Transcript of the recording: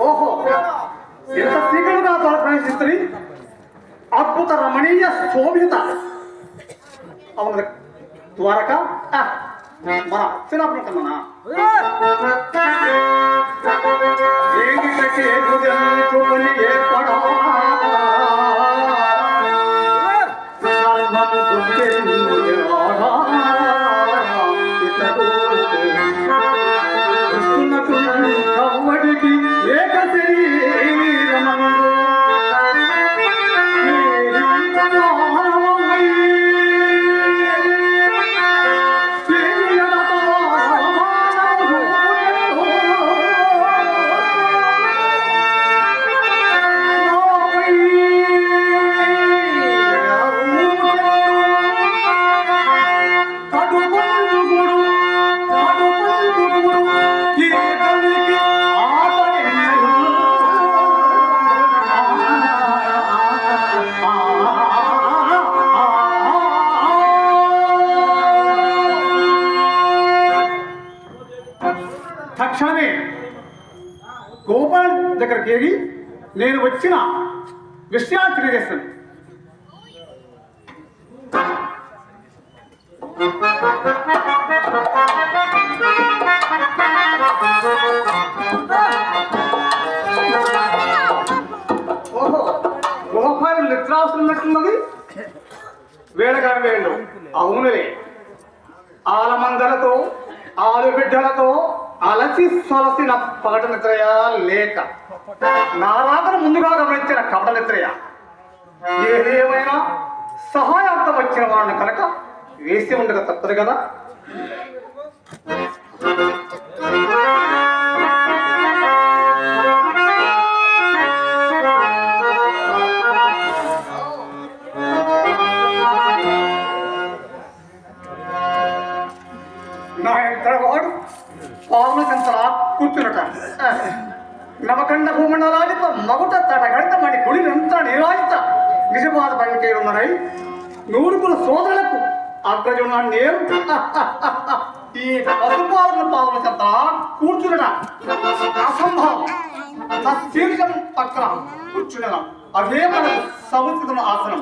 ఓహో, ఎంత శీఘ్రంగా ప్రవేశిస్తుంది. అద్భుత రమణీయ శోభిత అవును ద్వారక మన చిన్నప్పుడు కన్నా ఏర్పడా కవ్వడికి ఏక శరీరమందు తక్షణమే గోపాల్ దగ్గరికి వెళ్ళి నేను వచ్చిన విషయాన్ని తెలియజేస్తాను. ఓహో, గోపాల్ నిద్రావస్తున్నట్టున్నది. వేళగా వేళ్ళు అవునులే, ఆలమందలతో ఆలు బిడ్డలతో అలసి సొలసిన పగట నిద్రయ లేక నా రాకను ముందుగా గమనించిన కపట నిద్రయ. ఏదేమైనా సహాయార్థం వచ్చిన వాళ్ళని కనుక వేసి ఉండక తప్పదు కదా. నా ఎంతవాడు పావుల చెంతలా కూర్చున్నట నవకండ భూమండలానికి మగుట తట గడిత మడి గుడి ఎంత నిరాజిత నిజపాద పైకేరున్నాయి. నూరుగుల సోదరులకు అగ్రజున నేను ఈ పశుపాలన పావుల చెంత కూర్చున్నట అసంభవం. నా శీర్షం పక్కన కూర్చున్న అదే మనకు సముచితం ఆసనం.